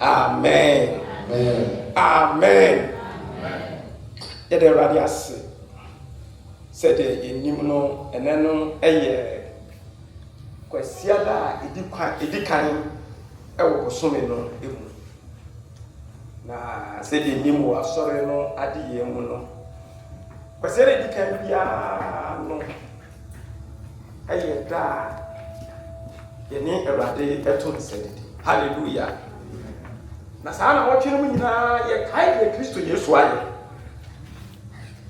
Amen. Amen. Yede radio ase. Said enim no eneno eye kwasia da edi kan ewo bosome no emu. Na said enim wo asore no ade ye mu no. Kwasia da edi kan bia no eye da yeni Awurade eto nsedi. Hallelujah. Na sana watwe no nyina ye kai de Kristo Yesu aye.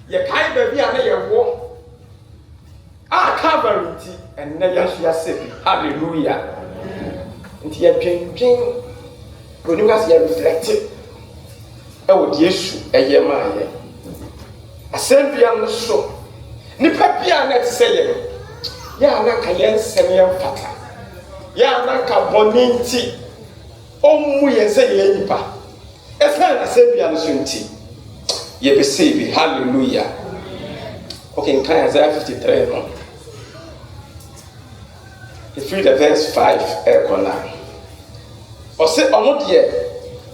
Ye kai ba bia na ye wo. Calvary ti and na yasu ya sebi. Hallelujah. Nti ye twentwen oni gas ye reflect e wo de Yesu eye ma ye. Asem bia no so. Nipa bia na te say ye. Ya na ka ye nsem ye mfata. Ya na ka boni nti omu ye say ye nipa. Esa na asem bia no so nti. Ye be save. Hallelujah. Okay, in Isaiah 53 no. If you read the verse 5 corner. Or say omo de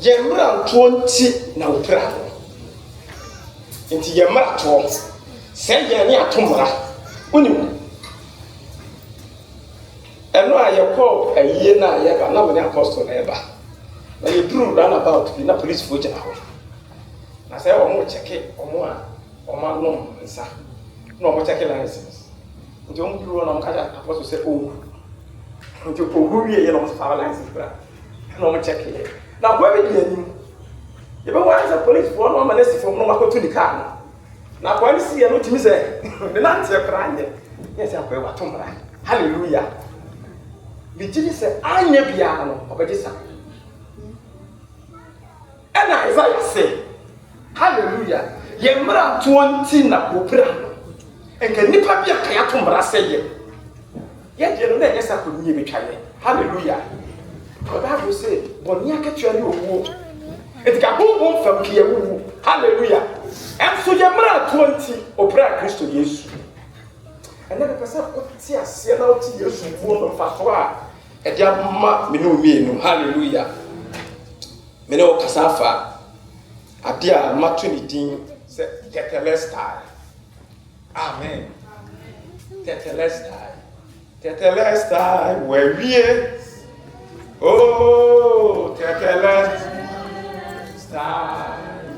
ye mra 20 na opra. Nti ye mra to. Say ye ni atomra. Unim. Eno aye call aye na aye ba na me apostle na eba. Na ye duru run about na police fo jina ho. Na say omo check omo a omo nom nsa. No omo check license. Nti omo duru na omo kaja apostle say oh. Nti ogu wie ye na omo fa license bra. Na omo check ye. Na kwa be di anim. Ye be wa say police fo no ma na si fo no ma ko to di car no. Na kwa ni si ye no timi say de na nte kra anye. Yes akwa wa tomra. Hallelujah. Bi timi say anye bia no obegisa. And Isaiah say, hallelujah. Ye mra 20 na opra no. Enka nipa bia kaya tomra say ye. Ye de no na yesa ko nie betwa ye. Hallelujah. The Bible say, boni akatua ni owo. Etika bombom fam kiye wu. Hallelujah. Em so ye mra 20 opra Kristo Yesu. Ena be pesa ko ti ase na o ti Yesu wu no fa so a e dia ma me no mienu. Hallelujah. Me no kasafa ade a mato ni din se tetelestai. Amen. Tetelestai. Tetelestai we wie. Oh, tetelestai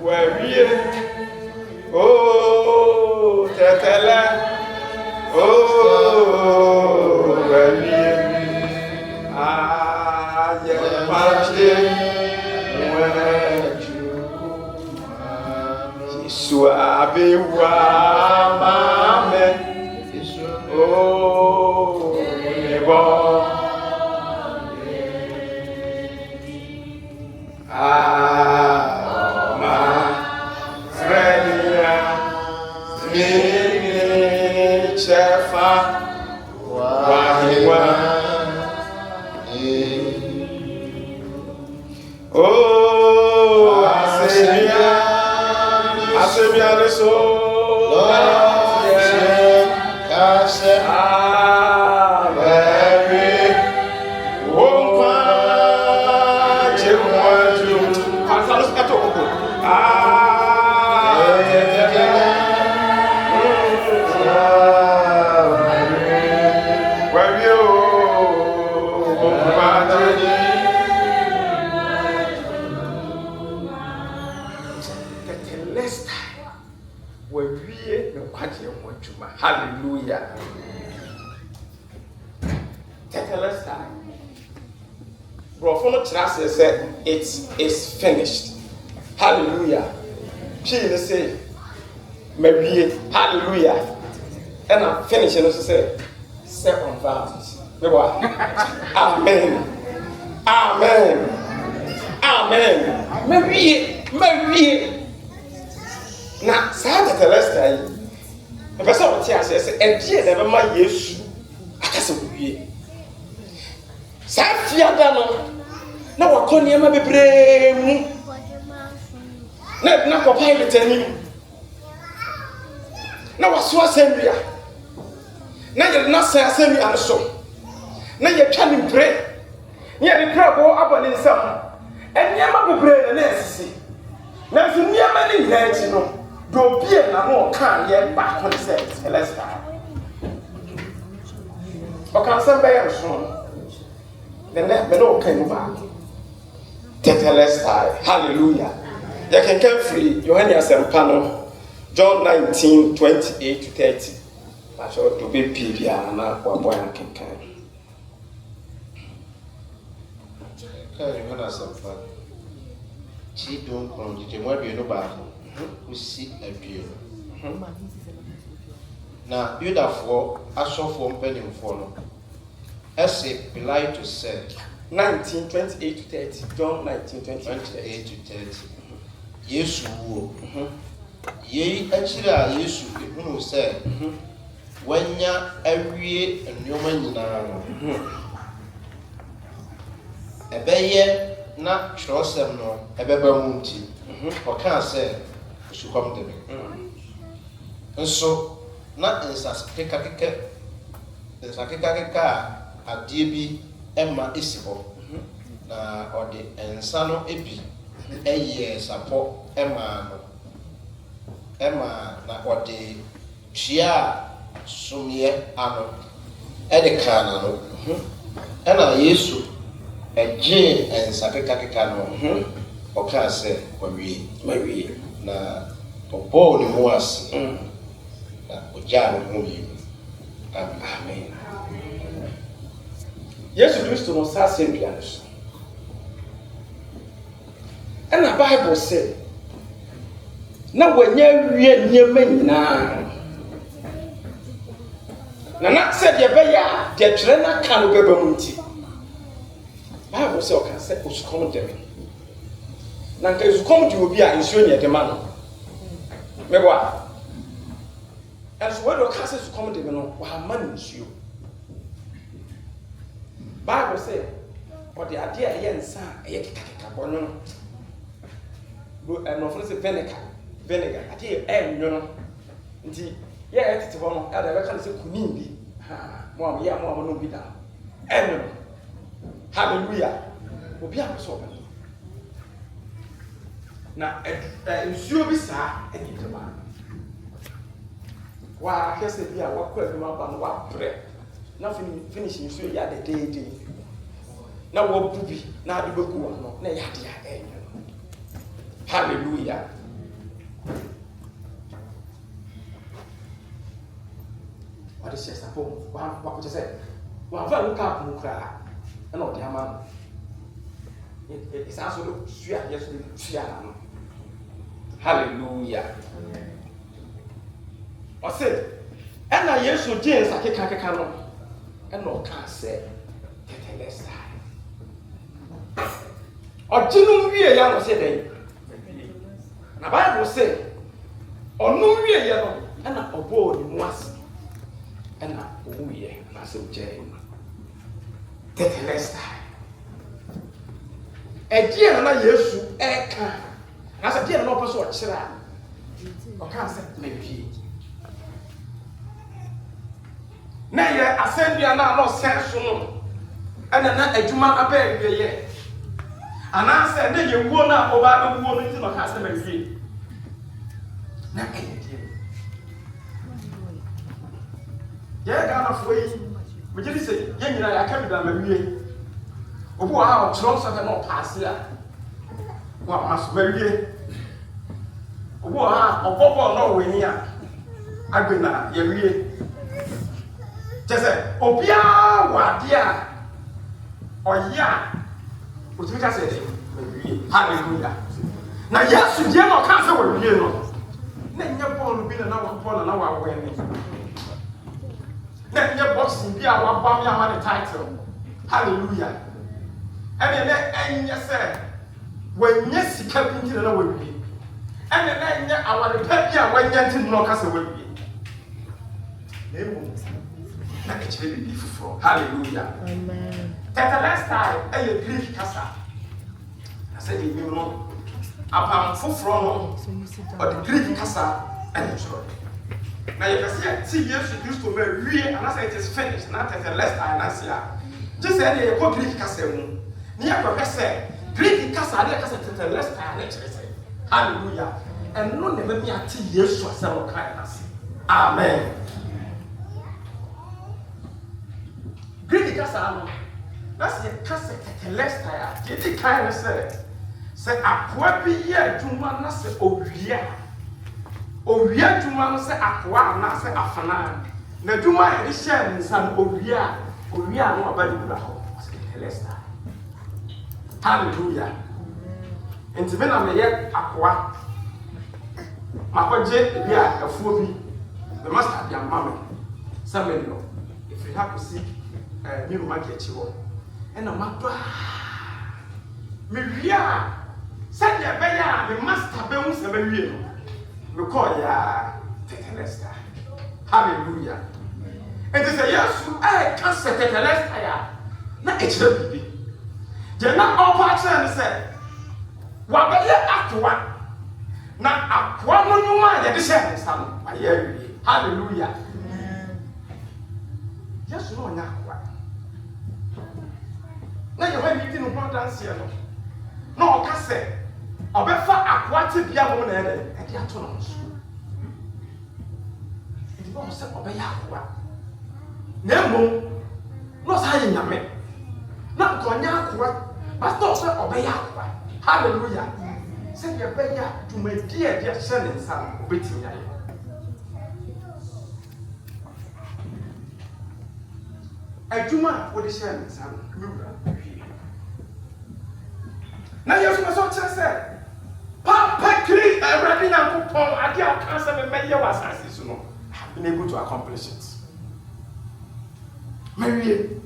we wie. Oh, oh, we wie. Ah, yeah, pache. Suave wa mame. Oh, nebo. Ah, ma frenia. Mini chefa. Wahiwa. Oh, Asebia le so kase very wonka chemwaju asalos kato hallelujah. Tetelestai. Bro, for no chance say it is finished. Hallelujah. She say maybe hallelujah. And I'm finishing to say second verse. Amen. Amen. Amen. Maybe. Na sa tetelestai. The person will tell us, and dear, never my Yesu. I can't say, Safiadano. Now, I can't hear my baby. Not for pilot any. Now, I saw Sambia. Now, you're not saying Sambia and so. Now, you're trying to pray. Near the crowd go up and in some. Enyama bebre na esisi. Na so nyama ni nyina echi no, do bie na no kan ye ba concept celestial. O kan san be yam so. Then let me know kan ba. Celestial. Hallelujah. You can come free. Yohane Asempano, John 19:28 to 30. I shall to be Pibia and now one boy and can. Yohane Asempano. She don't come to what you know about who see a view. Now, you therefore, I saw for penny for as a polite to say 19:28 to 30. John 19:28 to 30. Yesu wo. Ye achira Yesu ehunu se. Wanya awie enwoma nyina no. Ebeye na twrosem no ebeba mu nti. Oka se osukom de. Nso na ensas keka adie bi emma esi ho. Na ode ensa no ebi eye sapo emma na ode twia sumye ano ede kana no ena Yesu eje ensa keka no oka se wawie na obo ni muasi na oja no mu yi. Amen. Yesu Kristo no sa sembian so. And the Bible said, now when you're near me now, Nana said, you bear get Trena can be Bamunti. Bible said, can say, who's come to me. Nanka is come to be a insuring the man. Mewa. And so, what your castles come to me, what money is you? Bible said, what the idea here and son, a and of vinegar. I tell you, you know, indeed, yeah, it's one of other can say Kunimbi. More, no be down. And hallelujah. Will be up so. Now, sure be sir, and you man. Why, I guess if you are what quick about what bread. Nothing finishing, so you are the day. Now, what booby, now the book, no, nay, hallelujah. What is just a poem? What would you say? Well, very careful, cry. And not dear man. It's also sweet, yes, hallelujah. I said, and I used to James, I can't and no can't say, get a less time. Or Jim, we are young, said the Bible say, or no we are young, and a board in was, and a we are, said Jane. Get a less time. A dear, and I used to echo. As a dear, no person, or can't say, maybe. Now, I send you no sense, and then a Juma appear here. And I said, then you won't have over the woman into my customer here. Now, yeah, kind of way. We just say, young, I can't be done with me. Oh, wow, trunks of an old pass here. What must marry? Oh, wow, no, we here. I've been there, you're just say, oh, yeah, what, yeah, or yeah, what you just say, hallelujah. Now, yes, you dare not cancel with you. Then you're born to be another winning. Then your boxing be our bomb title. Hallelujah. And then, you say, when yes, you come into the way. And then, I want to pay you when you didn't know castle with me. Hallelujah. Amen. That the last time I Greek casa. I said, you know, upon Fufron or the Greek casa and the church. Now you can see years you used to marry, and I say it is finished, not at the last time I see. Just say you go Greek casa. Near professor, Greek Greek kasa de kasa tetelestai na kyerɛ sɛ hallelujah ɛno ne me ate Yesu asɛ wɔ kan ase amen. Greek kasa no na sɛ kasa tetelestai a yɛdi kan ne sɛ akoa bi yɛ adwuma na sɛ owia adwuma no sɛ akoa anaasɛ afana na adwuma a yɛde hyɛ ne nsa no owia no aba de bra hɔ sɛ tetelestai hallelujah. Nti me na meyɛ akoa makɔgye ebi a afuo bi me master bi ama me sɛ me no efiri ha kɔsi me ruma de akyi hɔ ɛna madɔ me wia sɛdeɛ ɛbɛyɛ a me master bɛhu sɛ bɛwie no mekɔɔ yɛ tetelestai hallelujah. Nti sɛ Yesu ɛka sɛ tetelestai a na ɛkyerɛ biribi deɛ na ɔpa kyerɛ ne sɛ wabɛyɛ akoa na akoa no nnwuma a yɛde hyɛ ne nsa no wayɛ awie hallelujah. Yesu na ɔnyɛ akoa na yɛhɔ yi di ne ho adanseɛ no na ɔka sɛ ɔbɛfa akoa tebea mo na ɛde ato no so nti bɛ sɛ ɔbɛyɛ akoa na mmom na ɔsa yɛ nyame na nkɔnyɛ akoa pastor sɛ ɔbɛyɛ akoa hallelujah. Sɛdeɛ ɛbɛyɛ a dwumadi a ɛde ahyɛ ne nsa no ɔbɛtumi ayɛ adwuma a wɔde hyɛ ne nsa no mewura hwie na Yesu sɛ ɔkyerɛ sɛ papa kiri Awurade Nyankopɔn ade a ɔka sɛ memɛyɛ wɔ asase so no I have been able to accomplish it. Mawie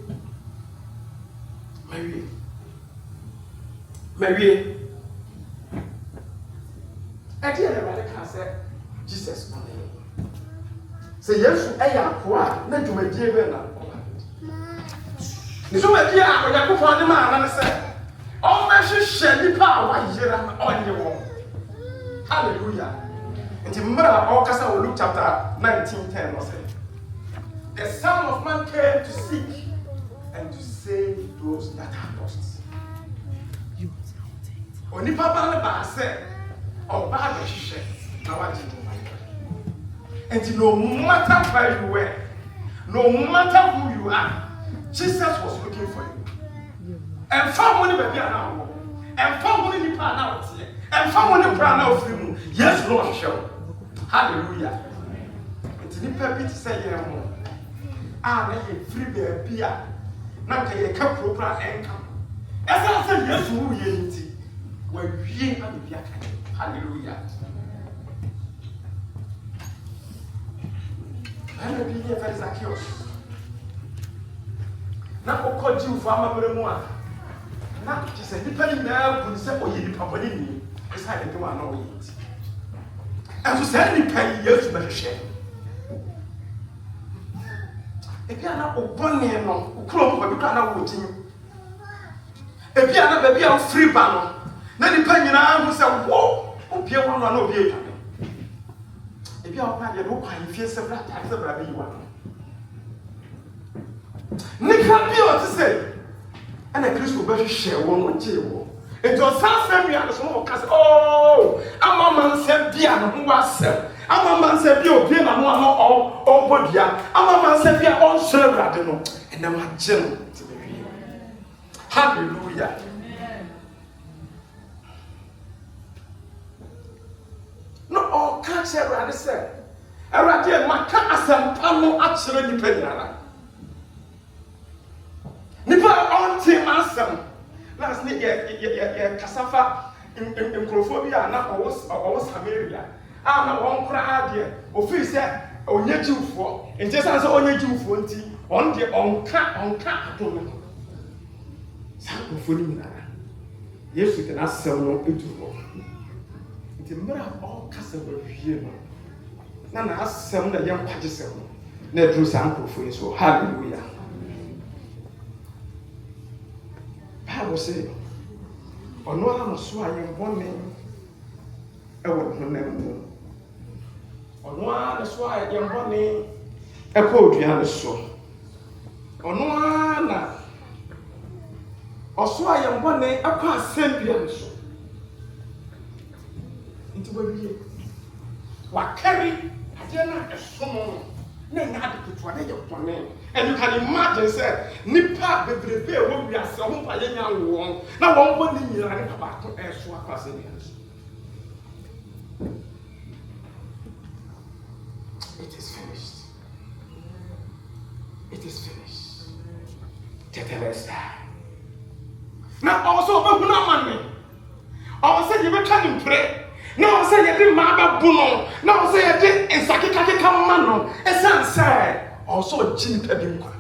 ɛdeɛ na Awurade ka sɛ Jesus ɔne sɛ Yesu ɛyɛ akoa na dwumadie bɛ na ɔba ne dwumadie a Onyankopɔn de maa no sɛ ɔmmɛhyehyɛ nipa a wayera na ɔnye wɔn hallelujah. Nti mmerɛ a ɔkasa wɔ Luke chapter 19:10 no sɛ the Son of Man came to seek and to save those that are lost. Onipa ba ne ba sɛ ɔba abɛhyehyɛ na wagye no ma. And no matter where you were, no matter who you are, Jesus was looking for you. And found money baby now. And found money nipa now. And found money pra now for you. Yes, Lord, show. Hallelujah. And nipa bi say yeah mo. Ah, na ye free baby a. Na ka ye ka proper enka. Esa say yes who ye nti. Wa wie na baby aka. Hallelujah. I'm a big Zacchaeus. Now, what could you for my memoir? Now, she said, depending now, could say, oh, you come in me. It's how you do I know it. And to say, any penny years to better share. If you are not open, no, close what you cannot watch you. If you are not baby, I'm free banner. Then the penny now who said, whoa, oh, Pierre, one or no beer. If you are not your own, you feel several times the you want. Nick happy to say, and a Christian better share one table. It was some family and a small cast. Oh, I'm a man said, dear, who was said. I'm a man said, you be a man all body. I'm a man said, all server, I don't know. And I'm a general to be real. Hallelujah. No, all catch everybody said. I read here, my cat as a panel actually depending on Nipa on team answer. Last night, Casafa in Crophobia, not always America. I'm not one crowd here. Office on your Jew for, and just as on your Jew for on the on cat. Some of yes, we can ask someone to go. The mirror of all customers here. None ask some the young patches. Let do some for so hallelujah. Bible say, or no one was swaying one name. I won't know. Or no one is why young one name. A poetry and a soul. Or no one Oso ayem bone akwa asembia nso. Nti wabiye. Wa carry ade na esomo na nya ade ketewa na ye bone. And you can imagine say nipa bebrebe wo wi ase ho pa ye nya won na won bone nyira ne papa to eso akwa asembia nso. It is finished. It is finished. Tetelesta. Now also open money. Also you be trying to pray. Now say you did maba buno. Now say you did insakika mano. Esan say also jim pedimkwa.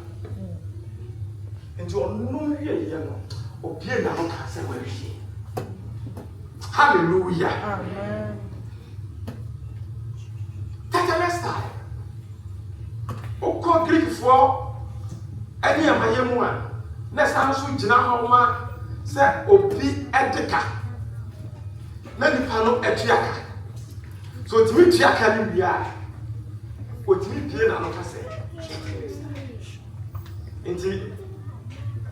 And you no here no. Obie na no ka say we here. Hallelujah. Amen. Tetelesta. Oko Greek for any amayemu a na san so gina homa se obi edeka na nipa no etuaka so timi tuaka ni bia o timi pie na no ka se nti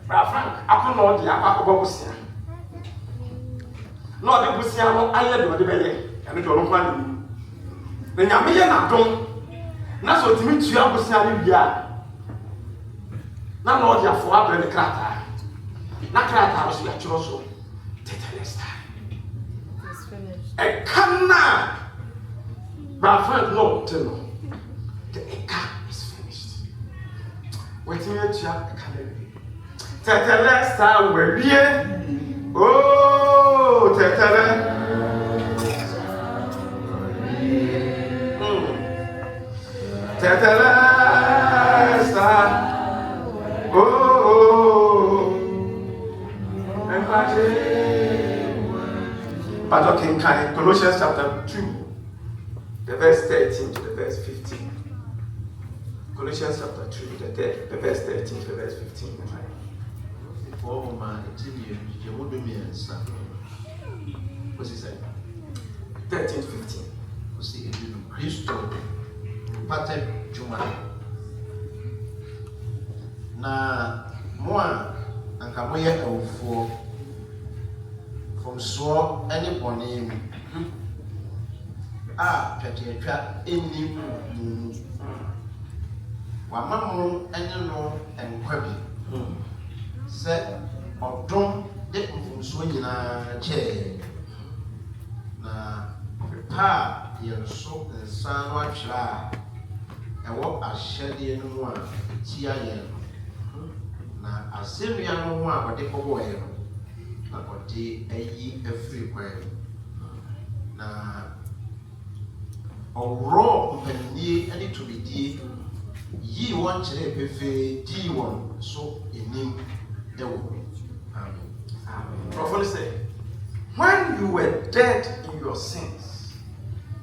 Frank akona odi akwa bosia no de bosia no aye de odi beye ene de ono kwa ni na nyame ye na dom na so timi tua bosia ni bia na no odi afo abre ne krata na krata so ya chiro so tetelesta. It's finished. E kana ba friend no tell the eka is finished. Wetin you tia e kana tetelesta we wie oh tetele tetelesta oh but okay, kind Colossians chapter 2, the verse 13 to the verse 15. Colossians chapter 2, the verse 13 to the verse 15. What's he say? 13 to 15. What's he doing? Christo, Pate Juma. Na moi, and Kamoya for from so any bone petty trap any Wamamu any no and quabby. Set or don't get from swinging a chair. Na prepare your soap and sun watch and what a shady and one tia na assemia no one but they go na odi ayi afiri kwan na oro mpanie ani to bidie yi won kire pefe di won so enim ewo. Amen. Prophet say, when you were dead in your sins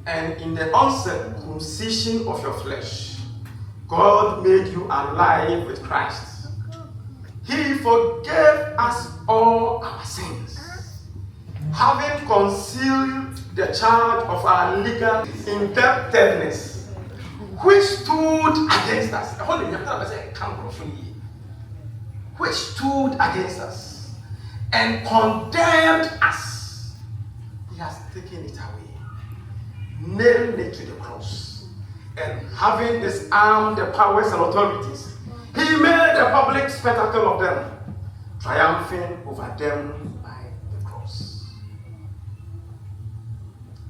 and in the uncircumcision of your flesh, God made you alive with Christ. He forgave us all our sins, having concealed the charge of our legal indebtedness, which stood against us. Which stood against us and condemned us. He has taken it away, nailed it to the cross, and having disarmed the powers and authorities, he made a public spectacle of them, triumphing over them by the cross.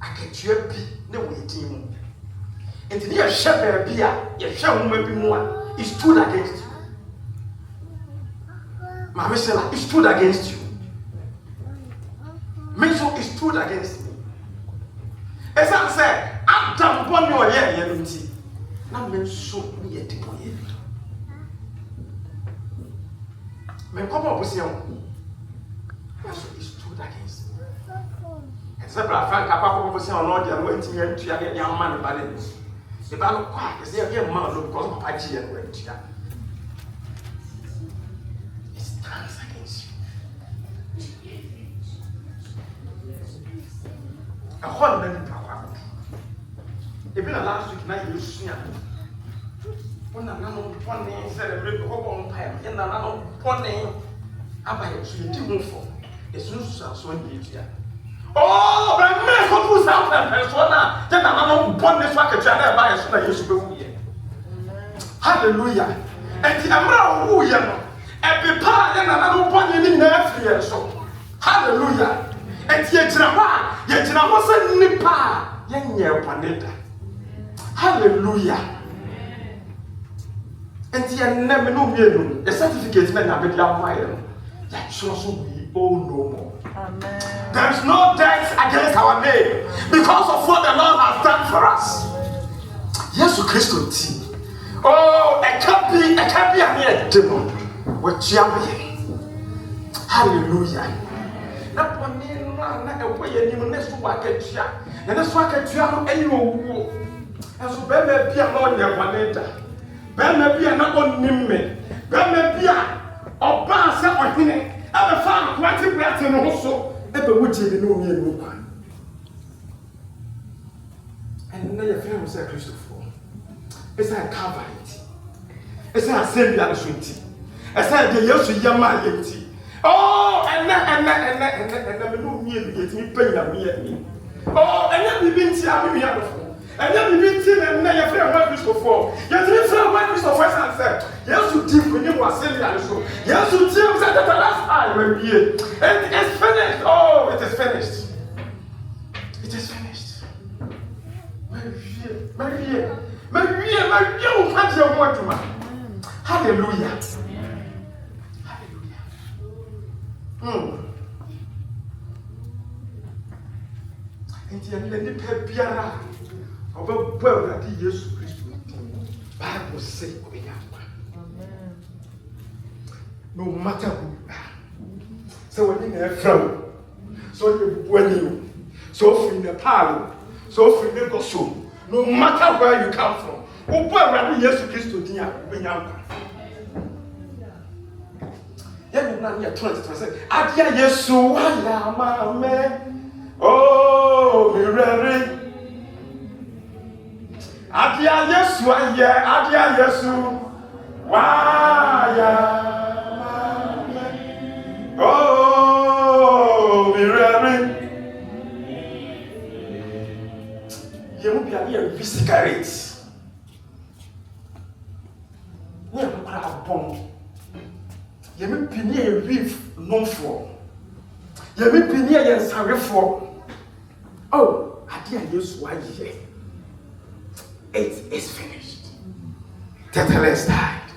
Aketua bi na waiting mu. Enti ne shepherd bi a ye hwe nwoma bi mu a he stood against you. Mama said he stood against you. Me so he stood against me. Esa say Adam boni o ye nti. Na me so me ye tipo ye. Me kopo position. So he stood against me. Except la Frank apa kopo position no dia no ntimi antua ne ya ma ne ba ne. E ba no kwa say e ma no because papa ji ye no antua. It stands against you. A whole many power. Even last week night you see one no pony celebrate the whole empire. And no pony. Abaya so yedi ho fo. Yesu so so ndi tia. Oh, but me ko pu sa persona. Je na mama bon ne so akatua na ba yesu na Yesu be wu ye. Hallelujah. Enti amra wu ye no. Ebe pa ye na na bon ne ni na afiri so. Hallelujah. Enti ye gyina ho se nipa ye nye boneda. Hallelujah. Enti ye neme no mienu. The certificate na na be dia maye. Ya so we all know more. Amen. There is no debt against our name because of what the Lord has done for us. Yes, Christo T. Oh, it can't be a mere demon. What hallelujah. Not one name, not a way anyone next to work at Chia. And that's why I can any more. And so, Bemme be a more than one later. Bemme be a not on Nimme. Bemme be a or Bass or Hine. I'm a farm, what you brought in also. Ever would you know me and no and now your friend was a Christopher. It's a Calvary. It's a Savior and Sweetie. As I did yesterday, Yama Yeti. Oh, and then no me get me paying me. Oh, and then we been to me and then we been to and now your friend was Christopher. Your friend was Christopher and said, yes, you did when you were Savior and so. Yes, you did that the last time when we and it's finished. Oh, it is finished. It is finished. Maria, will catch your word to man. Hallelujah. Hallelujah. And the end of Piara of a world that he used to Christ. Bible say, no matter who you are. So when you have from, so when you, so in the parlor, so free the gospel. No matter where you come from, who will Jesus Christ to dear when you are. Young man, you're 20%. Adia Yesu, oh, be ready. Adia Yesu, Adia Yesu, oh, be ready. You will be a viscarate. You will be a bomb. You will be a reef known for. You will be a sorry for. Oh, I didn't use why ye. It is finished. Tertullus died.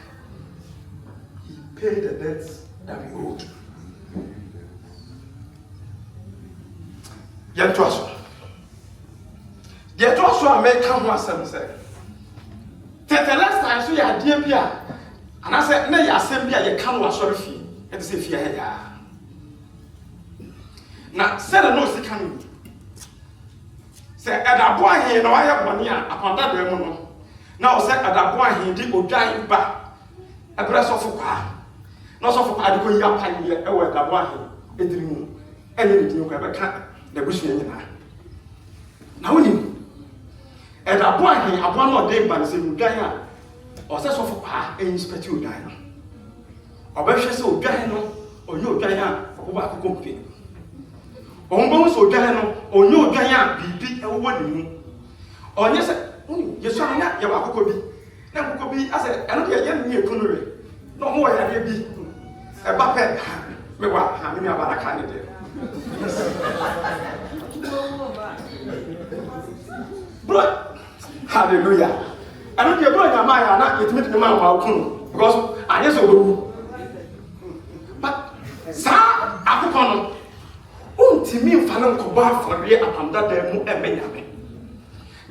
He paid the debts that we owed. Yet also. Yet also I make come once and say, Tertullus time so ya dear Pia. And I said, nay, I send me a can was sorry fee. And say, fear. Now, said a no, she can. Say, at a boy here, no, I have 1 year upon that demon. Now, said at a boy he did go dying back. A breast of a car. Not so for I go young pioneer, a word, a boy, a dream, anything you ever can, the bush in your now, and a boy here, a one more day by the same guy. Or says of a car, and inspect you, Diana. Or Besha so Diana, or you, Diana, or what company. Or most so Diana, or you, Diana, be big and one. Or yes, you saw not your Wakobi. Now, Wakobi, I said, I don't get young near Kunuri. No more, I be a buffet. Me what, having about a candidate. But, hallelujah. I don't care about my mind, it meant the man because I just go. But, sir, I can't. To me, Fanon Cobar for me upon that demo and Benjamin.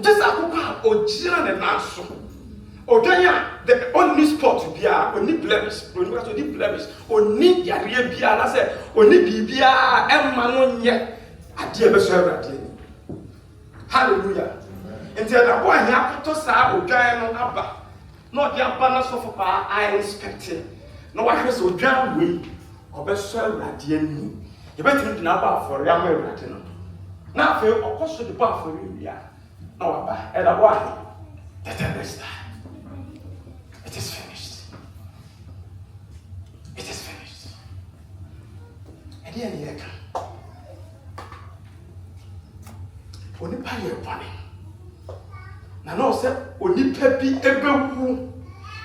Just a cook or Jiran and Nasso. Or Gaya, the only spot to be only blemish, only blemish, only Yaria Bia, I said, only Bia and Manon yet. I dear Besser. Hallelujah. Until the boy here to say, "O Gaya no Abba." Not the abundance of power I expected. No one has so damn way or best serve at the end. You better be now for young Latin. Now, of course, the bar for you. Yeah, no, Abba, and a boy. It is finished. It is finished. ɛde yɛ yɛ ka onipa yɛ bɔne na na ɔsɛ onipa bi ebewu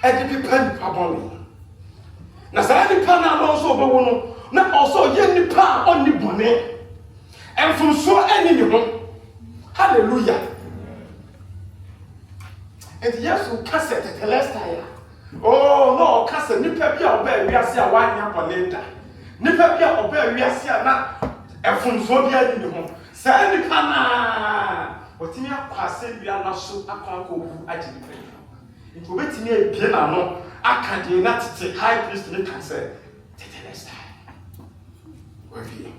ɛde bi pa nipa bɔne na saa nipa na no nso ɔbɛwu no na ɔsɛ ɔyɛ nipa a ɔnni bɔne ɛmfomsoɔ ɛne ne ho hallelujah ɛnti Yesu ka sɛ tetelestai oh no ka sɛ nipa bi a ɔbɛɛ wiase a wanya bɔne da nipa bi a ɔbɛɛ wiase a na ɛmfomsoɔ bi ɛne ne ho saa nipa na ɔtumi akɔ asɛ wia na so akɔ akɔwu agye nipa yi nti obɛtumi ebie n'ano aka deɛ na tete high priest ne ka sɛ tetelestai wɔwie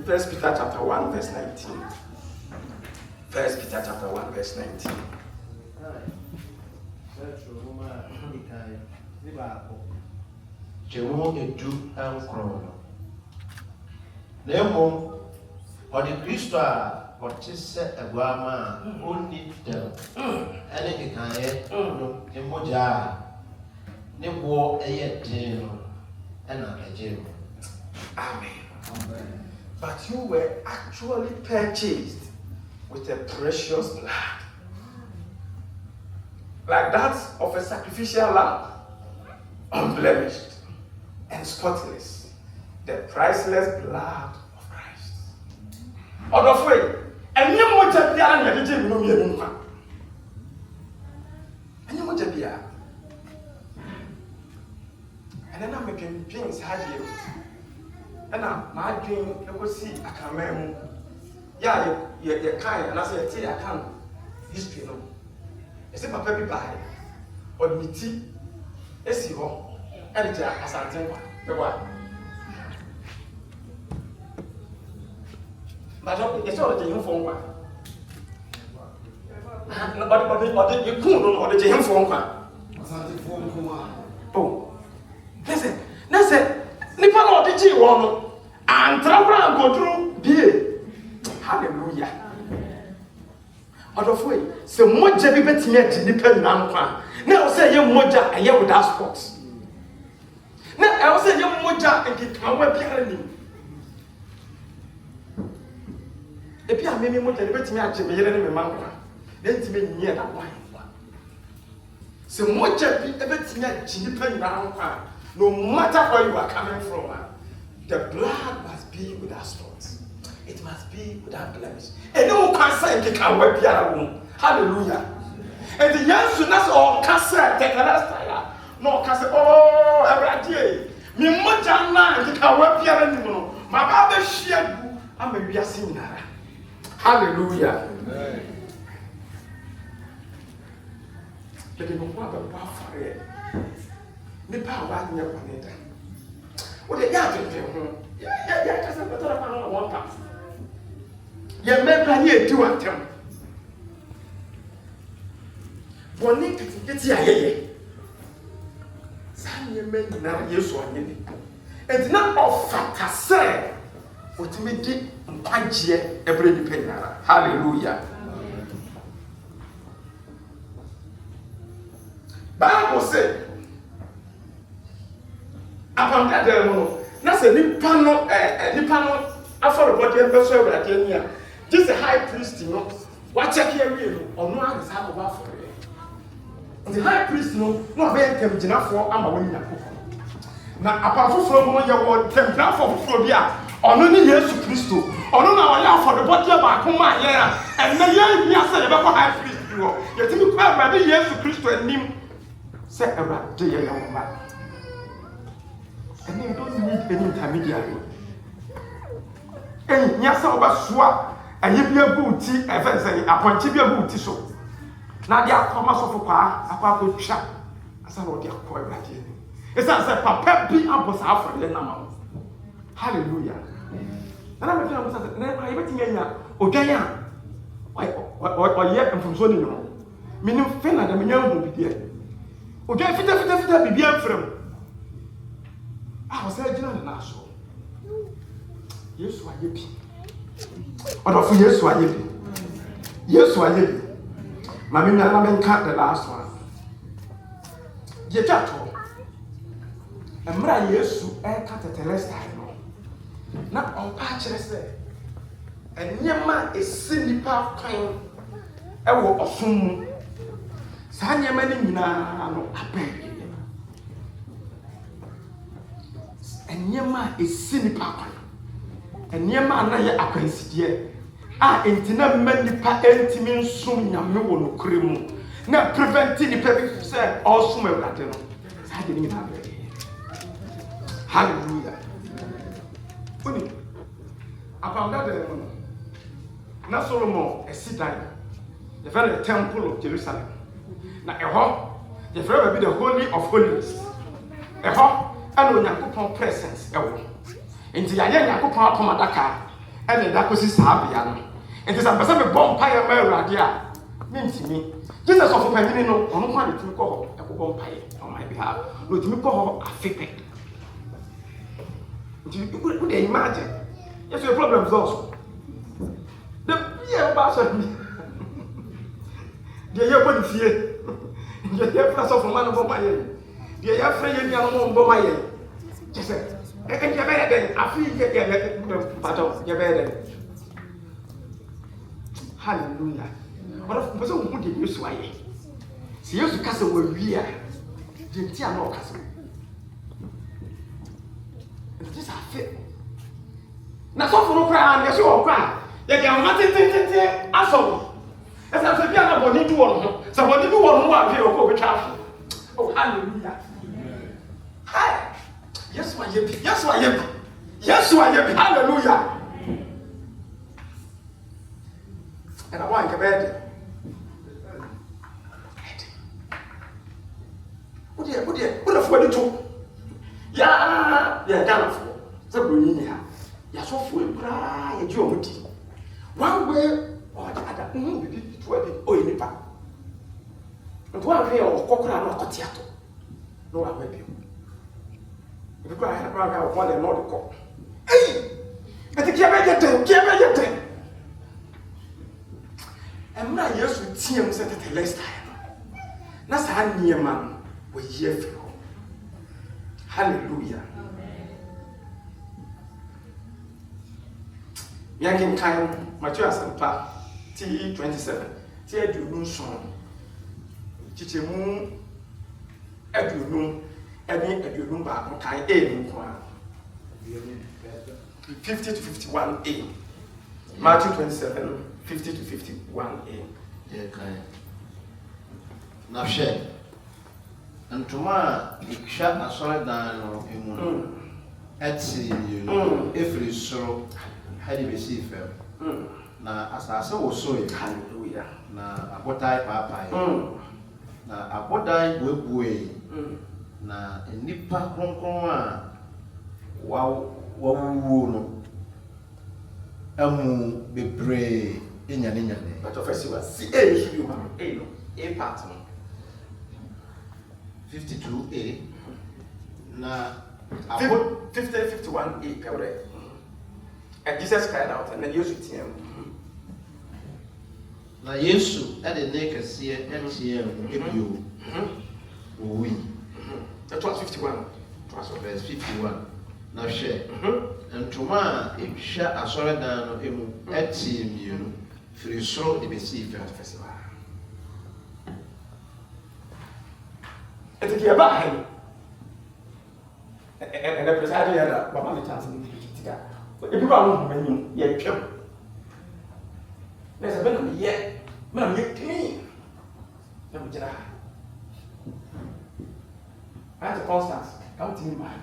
First Peter chapter 1 verse 19. First Peter chapter 1 verse 19. Nemo, or the Christo, what is said a guama, only them, and it can no moja, Nebo a yet and a gym. Amen. But you were actually purchased with a precious blood, like that of a sacrificial lamb, unblemished and spotless, the priceless blood of Christ. Other way, and you want to be an editing no mere. And you want to be a. And then I'm making things hard here. And now, my dream, you will see a camera. Yeah, you're kind, and I say, I tell you, I can't. History, no. It's a paper by or me tea. It's your editor as I think. But it's all the Jim phone one. But you couldn't know the Jim phone one. Oh, listen. Nipa na ɔde gye wɔn no antrabra nkoduru bie hallelujah ɔdɔfo yi sɛ mogya bi betumi agye nipa nyinaa nkwa na ɛwɔ sɛ ɛyɛ mogya ɛyɛ without spot na ɛwɔ sɛ ɛyɛ mogya nkekawa biara nim ebi a mimi mogya ne betumi agye me yere ne me ma nkwa na ntumi nyɛ na wan nkwa sɛ mogya bi betumi agye nipa nyinaa nkwa. No matter where you are coming from, the blood must be without spots. It must be without blemish. And no cancer in the can hallelujah. And the young students all cancer, take a last time. No cancer, oh, every day. Me moja na the can work here anymore. My Bible share, I'm a reason. Hallelujah. But you know what about fire? Nipa wa nya bɔne da wo de ya tete ho ya kasa petara pa no won pa ya mebra ni edi watam bɔne kiti ayeye sanye me nyina Yesu anyene entina ɔfata sɛ otimi di mpagye ebre nipa nyara hallelujah Bible say upon that na say nipa no aforobody embeso awurade nia just a high priest no wa check here no ono a sa go afore the high priest no be entem ginafo ama woni yakofo na apafoforo mo ye wo tempafo foforo bi a ɔno ne Yesu Kristo ɔno na ɔyɛ afɔrebɔdeɛ baako ma yɛn a ɛnna yɛn hia sɛ yɛbɛkɔ high priest bi hɔ yɛtumi kɔ Awurade Yesu Kristo anim sɛ Awurade yɛ yɛn mma ɛnna you don't need any intermediary ɛnyia sɛ ɔbɛsoa ɛyɛ bi agu ti ɛfɛ sɛ apɔnkye bi agu ti so na de akɔma sɔfo kwaa akɔtwa asa na ɔde akɔ Awurade anim ɛsan sɛ papa bi abɔ saa afɔrebɔ nam ho hallelujah na me feel say na kwa yebetimi anya odwan a ɔyɛ mfomso ne no menim fe na da menya hu bibia odwan fita bibia mfrem ɔsɛ gyina na so Yesu ayɛ bi ɔdɔfo Yesu ayɛ bi ma me nua na menka the last one yɛtwa to emra Yesu ɛka tetelestai no na ɔmpa kyerɛ sɛ nneɛma esi nipa kwan ɛwɔ ɔsom mu saa nneɛma no nyinaa no abɛn nneɛma esi nipa kwan nneɛma na yɛ akwansideɛ a ntina mma nipa ntimi nsom nyame wɔ nokure mu na prevent nipa bi sɛ ɔsom Awurade no saa de ne nyinaa abɛn hallelujah Oni, apamda de no na Solomon esidan the very temple of Jerusalem na the very the holy of holies and Onyankopon presence ewo enti ya Nyankopon akomadaka ene da kosi saabia no enti sa pese me bom paye ma Awurade a mentimi Jesus of Panyini no ono kwa de timi kɔ hɔ ekobɔ mpaye on my behalf no timi kɔ hɔ afepe. You could imagine. Yes, your problems also. The year about me. The year body fear. The year plus of a man of my year. The year friend young woman my year. Just say, and you're better than I feel you get part of your bed. Hallelujah. What of person who did you sway? See, you to castle where we are. Didn't you know castle? This are fit. Na so for cry and yes you cry. They can nothing aso. As I say na body do one. So body do one wa here ko be twa. Oh hallelujah. Hi. Yes wa ye. Hallelujah. And I want to bed. What the for the two? Yeah, done for. The Brunia. Ya so for bra, ya jomudi. One way or the other, we did it for the oil nipa. And one way or cockra no cotiato. No, I will be. If you cry, I have one and not the cock. Hey! But the Kiabe. And my years with Tim set at the last time. That's how near man was year for. Hallelujah. Yankin time, Matthew Asampa, T27, T. Son, Chichemu, Edunum, Edunum, Kai A. 50 to 51A. Matthew 27, 50 to 51A. Yeah, kind. Now, share. And tomorrow, you shut a solid down at sea, you know, every sorrow had you received them. Now, as I saw, so hallelujah. Now, a botai papa, now a botai way, now a nipper concoma, wow, be brave in your name. But of course, you see, a pattern. 52A. Now, 51A, correct. And Jesus cried out, and then you should see him. Now, yes, at the naked see MCM, if you win. That was 51. It was verse 51. Now, share. And tomorrow, if share a solid down of him at him, you know, free soul, the receive festival. And to about him. And the presiding at Mamma Chanson, ebi ba no mani ye twam na se be na ye clean na me jira Aunt Constance come to me my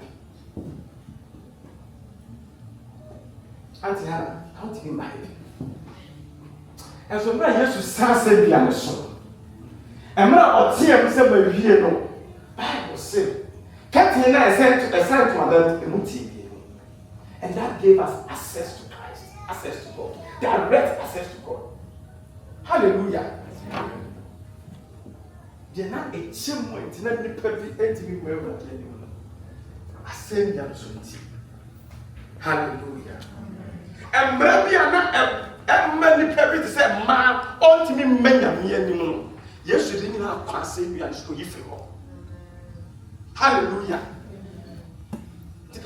Auntie Hannah come to me my and so na Jesus san say bia ne so and na otie am say ba wie no Bible say Captain na sent to Madam Emuti. And that gave us access to Christ, access to God, direct access to God. Hallelujah. They're not a chimney, it's not the perfect entity where we're getting. I send them to Hallelujah. And maybe I'm not a many people to say, man, ultimately, many anymore. Yes, you didn't have to say, we are so if you Hallelujah. And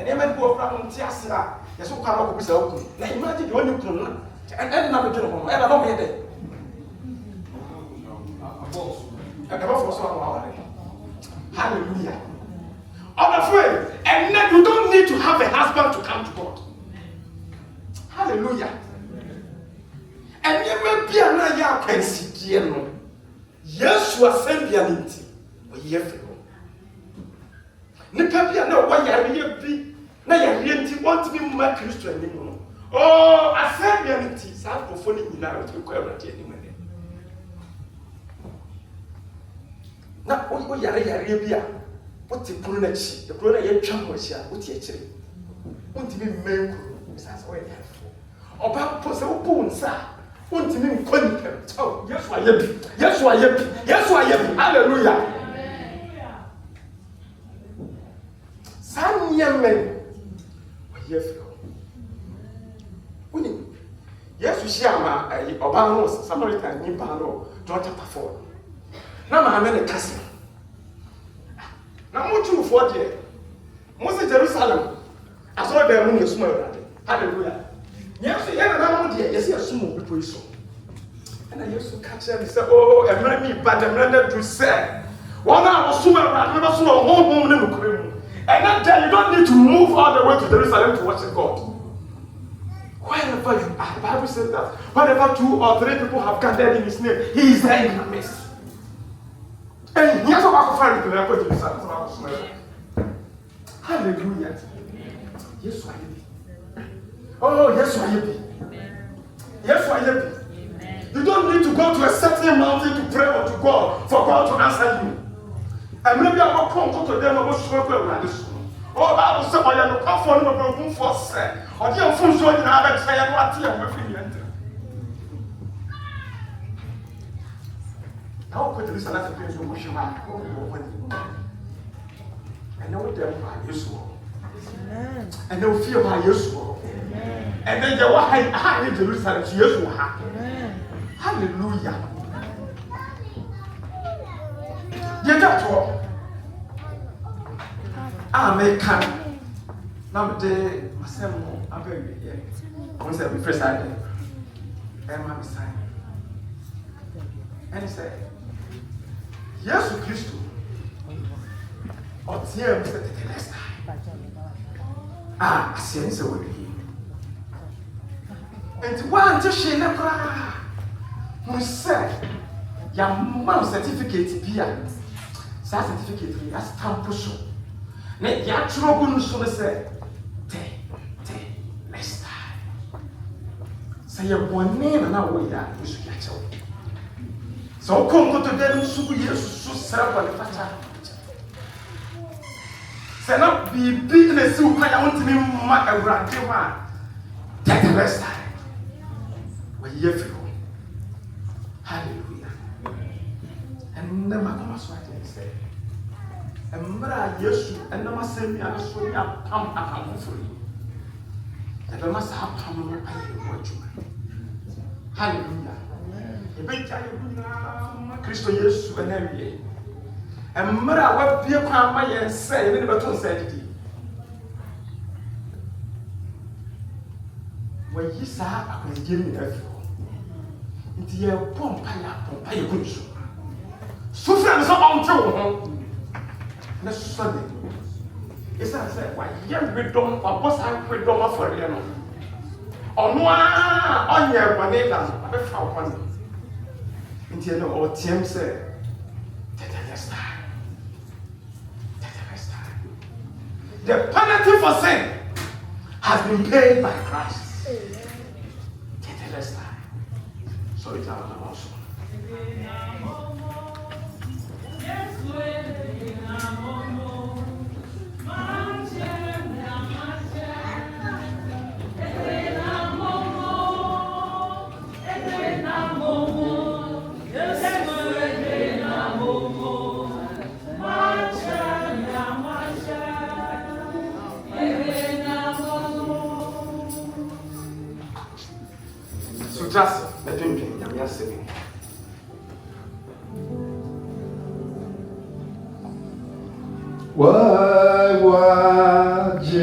then go from Tiasa, yes, who come up with open. Now imagine you only come and never get home. And I don't get it. And never for so long. Hallelujah. I'm afraid. And then you don't need to have a husband to come to God. Hallelujah. And you may be another young person. Yes, you are sending it. Nipa bia na wa yare bi na yare nti want me ma Christian ni mu oh assemblity Sarfo ni nyina o ko Awurade ani mu ne na o yare bi a o ti kunu na chi e kunu na ye twa mo chi a o ti e kire wonti bi menku sasa o yare oba po se o po nsa wonti mi nkoni pem oh Yesu ayebi hallelujah Sanyamen Yefro Uni Yesu Shiama Obano Samaritan Nibano John chapter 4 Na maame kasi Na mutu for there Mose Jerusalem aso da mu Yesu Awurade hallelujah Yesu yana na mu there Yesu asumo people iso Na Yesu ka kire say oh emra mi ba dem na do say wona asumo Awurade na so honhom ne nokure mu and that day you don't need to move all the way to Jerusalem to worship God. Wherever you are, the Bible says that whenever 2 or 3 people have gathered in His name, He is there in the midst. And here's what I find to the Jerusalem. Hallelujah. Yes, I am. Oh, yes, I am. Yes, I am. You don't need to go to a certain mountain to pray unto God for God to answer you. And maybe I will come to them about struggle like this. Oh, I will say, I am not for no for say. Or the unfold so in our say, what you are with me. Now, put this another place to wish you back. I know them by useful. And no fear by useful. And then the one I need Jerusalem to useful. Hallelujah. You got what? American. Now the Marcel, I'm very good. Once I be first I did. And my sign. And he said, Yes, Christ. Or dear Mr. Tetelesta. I see so with him. And one to she never. Who said, Your mom certificate here. Certificate here, stamp push. Let your trouble so say, let's die. Say your one name and our way that you should catch up. So come to them, so yes, so serve the father. Say not be business who can want to be my one. Take the rest time. When you feel. Hallelujah. And never come as what they say. And Mara Yesu, and no must send me a story up, come for you. And I must have come on what you. Hallelujah. A big child, Christo Yesu, and every and Mara, what be a crime, and say, never to say it. When you saw, I was giving you into your pump, I good. So, friends, I'm on Necessarily, It's not say why young wisdom or boss and wisdom for you. On your money than I found one. Until no or Tim said, Tetelestai. The penalty for sin has been paid by Christ. Tetelestai. So it's our also. So just let me be. I'm just saying. What?